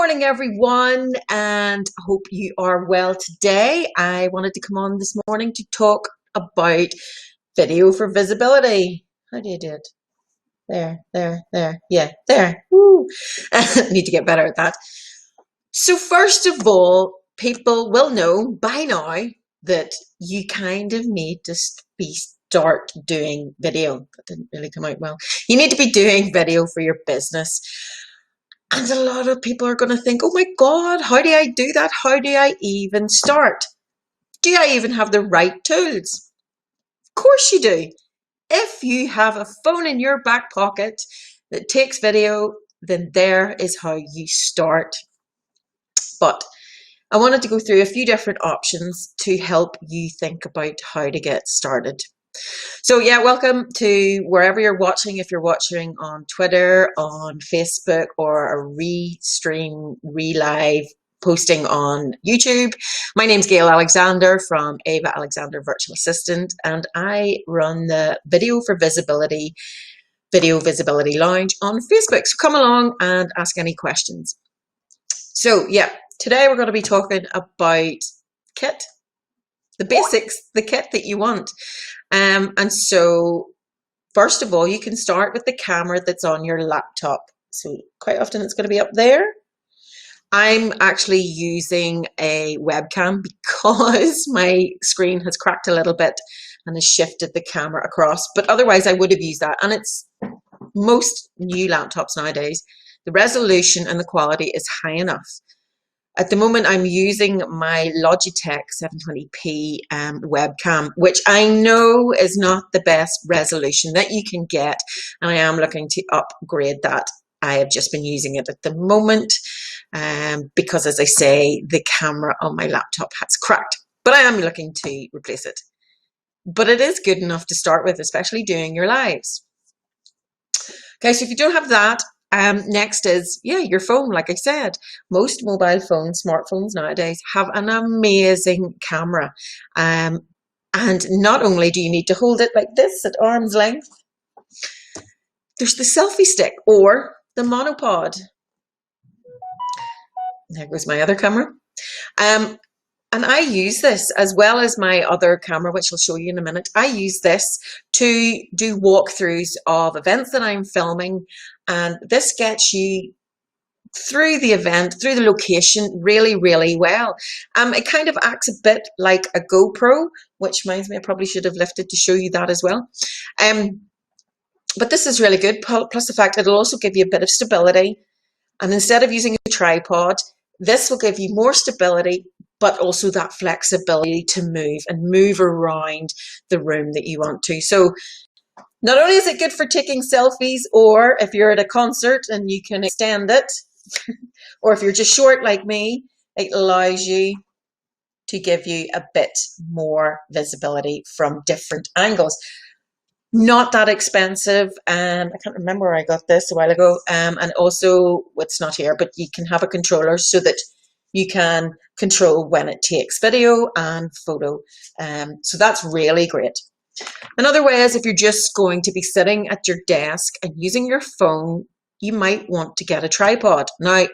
Morning, everyone, and hope you are well today. I wanted to come on this morning to talk about video for visibility. How do you do it? There. Yeah, there. Woo. Need to get better at that. So first of all, people will know by now that you kind of need to start doing video. That didn't really come out well. You need to be doing video for your business. And a lot of people are going to think, oh my God, how do I do that? How do I even start? Do I even have the right tools? Of course you do. If you have a phone in your back pocket that takes video, then there is how you start. But I wanted to go through a few different options to help you think about how to get started. So yeah, welcome to wherever you're watching. If you're watching on Twitter, on Facebook, or a re-stream, re-live posting on YouTube. My name's Gail Alexander from Ava Alexander Virtual Assistant, and I run the Video for Visibility, Video Visibility Lounge on Facebook. So come along and ask any questions. So yeah, today we're going to be talking about kit, the basics, the kit that you want. And so first of all, you can start with the camera that's on your laptop. So quite often it's going to be up there. I'm actually using a webcam because my screen has cracked a little bit and has shifted the camera across. But otherwise I would have used that. And it's most new laptops nowadays, the resolution and the quality is high enough. At the moment, I'm using my Logitech 720p webcam, which I know is not the best resolution that you can get, and I am looking to upgrade that. I have just been using it at the moment because, as I say, the camera on my laptop has cracked, but I am looking to replace it. But it is good enough to start with, especially doing your lives. Okay, so if you don't have that, next is, your phone. Like I said, most mobile phones, smartphones nowadays have an amazing camera. And not only do you need to hold it like this at arm's length, there's the selfie stick or the monopod. There goes my other camera. And I use this as well as my other camera, which I'll show you in a minute. I use this to do walkthroughs of events that I'm filming. And this gets you through the event, through the location really, really well. It kind of acts a bit like a GoPro, which reminds me I probably should have lifted to show you that as well. But this is really good. Plus the fact it'll also give you a bit of stability. And instead of using a tripod, this will give you more stability, but also that flexibility to move around the room that you want to. So not only is it good for taking selfies, or if you're at a concert and you can extend it, or if you're just short like me, it allows you to give you a bit more visibility from different angles. Not that expensive. I can't remember where I got this a while ago. And also, it's not here, but you can have a controller so that you can control when it takes video and photo. So that's really great. Another way is if you're just going to be sitting at your desk and using your phone, you might want to get a tripod. Now,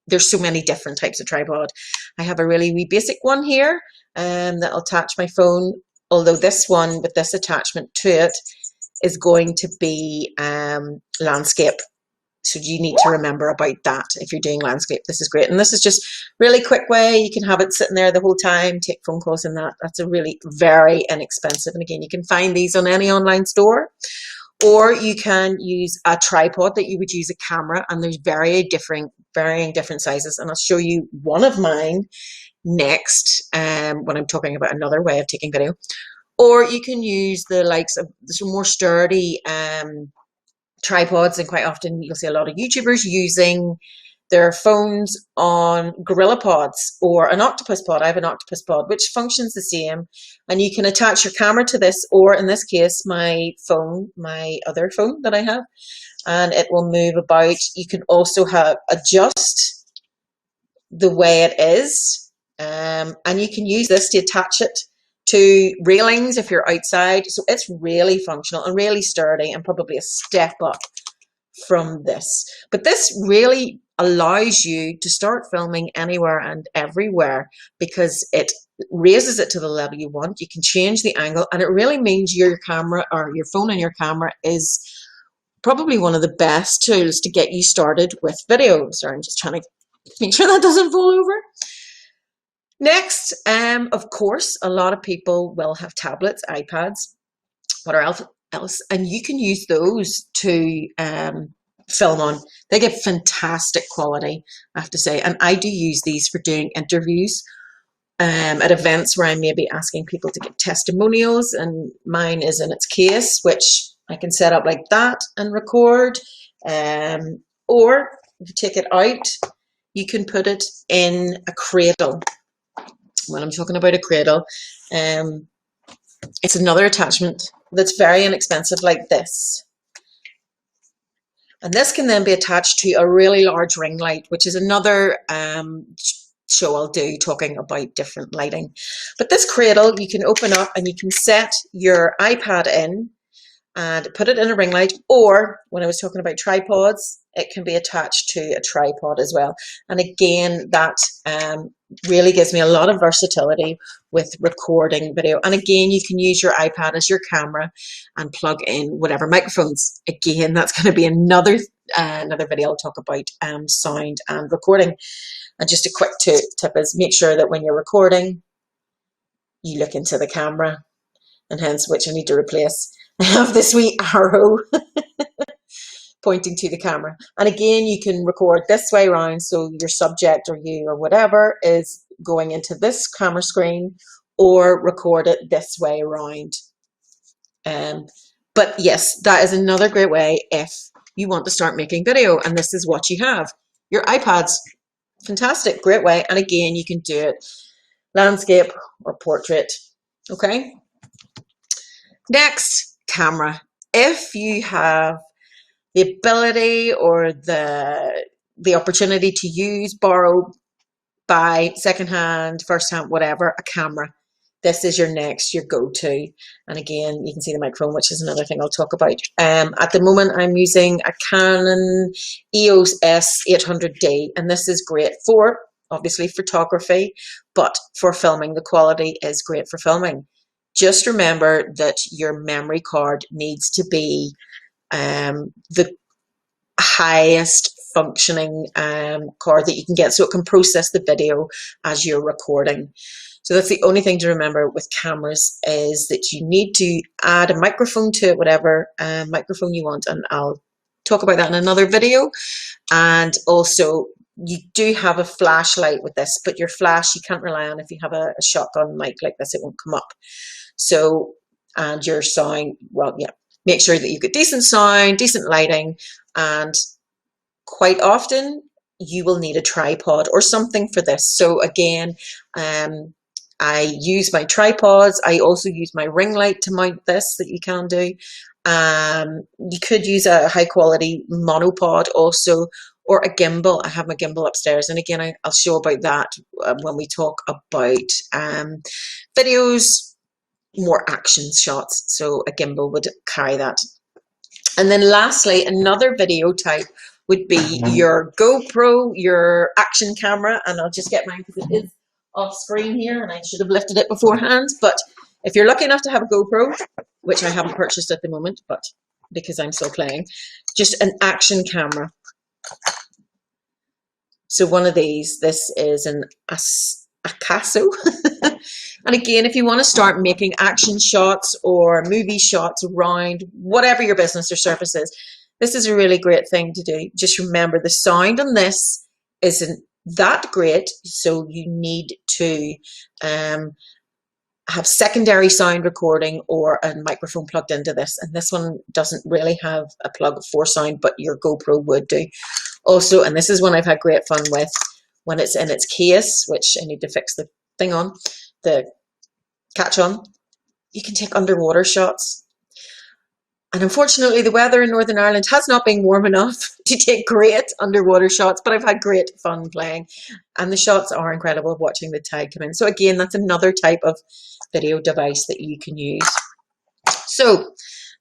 there's so many different types of tripod. I have a really wee basic one here that'll attach my phone, although this one with this attachment to it is going to be landscape. So you need to remember about that if you're doing landscape. This is great. And this is just really quick way. You can have it sitting there the whole time, take phone calls and that. That's a really very inexpensive. And again, you can find these on any online store. Or you can use a tripod that you would use a camera. And there's varying different sizes. And I'll show you one of mine next when I'm talking about another way of taking video. Or you can use the likes of some more sturdy tripods, and quite often you'll see a lot of YouTubers using their phones on gorilla pods or an octopus pod. I have an octopus pod which functions the same, and you can attach your camera to this, or in this case my phone, my other phone that I have, and it will move about. You can also adjust the way it is, and you can use this to attach it to railings if you're outside. So it's really functional and really sturdy, and probably a step up from this. But this really allows you to start filming anywhere and everywhere because it raises it to the level you want. You can change the angle, and it really means your camera, or your phone and your camera, is probably one of the best tools to get you started with video. Sorry, I'm just trying to make sure that doesn't fall over. Next, of course, a lot of people will have tablets, iPads, whatever else, and you can use those to film on. They get fantastic quality, I have to say, and I do use these for doing interviews at events where I may be asking people to give testimonials, and mine is in its case, which I can set up like that and record. Or if you take it out, you can put it in a cradle. When I'm talking about a cradle, it's another attachment that's very inexpensive, like this. And this can then be attached to a really large ring light, which is another show I'll do talking about different lighting. But this cradle, you can open up and you can set your iPad in and put it in a ring light, or when I was talking about tripods, it can be attached to a tripod as well. And again, that really gives me a lot of versatility with recording video. And again, you can use your iPad as your camera and plug in whatever microphones. Again, that's going to be another video I'll talk about sound and recording. And just a quick tip is make sure that when you're recording, you look into the camera, and hence which I need to replace. I have this wee arrow pointing to the camera. And again, you can record this way around, so your subject or you or whatever is going into this camera screen, or record it this way around. But yes, that is another great way if you want to start making video, and this is what you have. Your iPad's fantastic, great way. And again, you can do it landscape or portrait. Okay. Next, camera. If you have the ability or the opportunity to use, borrow, buy, secondhand, firsthand, whatever, a camera, this is your go-to. And again, you can see the microphone, which is another thing I'll talk about. At the moment, I'm using a Canon EOS S800D, and this is great for, obviously, photography, but for filming, the quality is great for filming. Just remember that your memory card needs to be the highest functioning card that you can get, so it can process the video as you're recording. So that's the only thing to remember with cameras, is that you need to add a microphone to it, whatever microphone you want, and I'll talk about that in another video. And also, you do have a flashlight with this, but your flash you can't rely on. If you have a shotgun mic like this, it won't come up. So, and your sound, well, yeah, make sure that you've got decent sound, decent lighting, and quite often you will need a tripod or something for this. So again, I use my tripods. I also use my ring light to mount this, that you can do. You could use a high quality monopod also, or a gimbal. I have my gimbal upstairs, and again, I'll show about that when we talk about videos, more action shots. So a gimbal would carry that. And then lastly, another video type would be your GoPro, your action camera. And I'll just get mine because it is off screen here, and I should have lifted it beforehand. But if you're lucky enough to have a GoPro, which I haven't purchased at the moment, but because I'm still playing, just an action camera. So one of these, this is an Acaso. And again, if you want to start making action shots or movie shots around whatever your business or service is, this is a really great thing to do. Just remember, the sound on this isn't that great, so you need to have secondary sound recording or a microphone plugged into this. And this one doesn't really have a plug for sound, but your GoPro would do. Also, and this is one I've had great fun with, when it's in its case, which I need to fix the thing on, the catch on, you can take underwater shots. And unfortunately, the weather in Northern Ireland has not been warm enough to take great underwater shots, but I've had great fun playing. And the shots are incredible, watching the tide come in. So again, that's another type of video device that you can use. So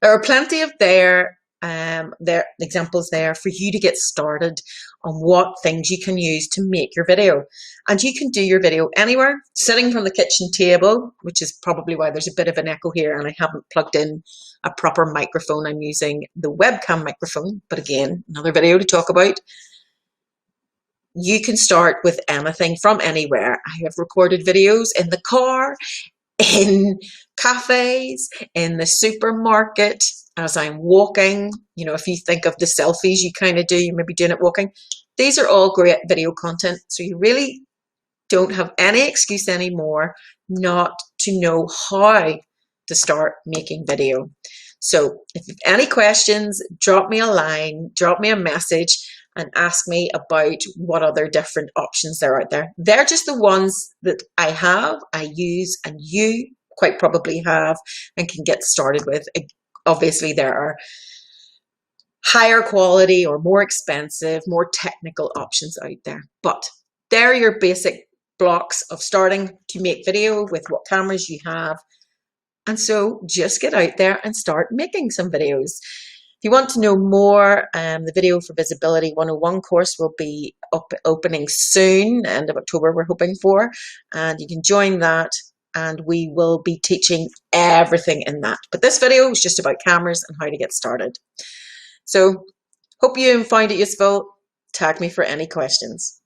there are plenty of there there examples there for you to get started on what things you can use to make your video. And you can do your video anywhere, sitting from the kitchen table, which is probably why there's a bit of an echo here and I haven't plugged in a proper microphone. I'm using the webcam microphone, but again, another video to talk about. You can start with anything from anywhere. I have recorded videos in the car, in cafes, in the supermarket, as I'm walking. You know, if you think of the selfies you kind of do, you may be doing it walking. These are all great video content. So you really don't have any excuse anymore not to know how to start making video. So if you have any questions, drop me a line, drop me a message and ask me about what other different options there are out there. They're just the ones that I have, I use, and you quite probably have and can get started with. Obviously, there are higher quality or more expensive, more technical options out there. But they're your basic blocks of starting to make video with what cameras you have. And so just get out there and start making some videos. If you want to know more, the Video for Visibility 101 course will be opening soon, end of October we're hoping for, and you can join that and we will be teaching everything in that. But this video is just about cameras and how to get started. So hope you found it useful. Tag me for any questions.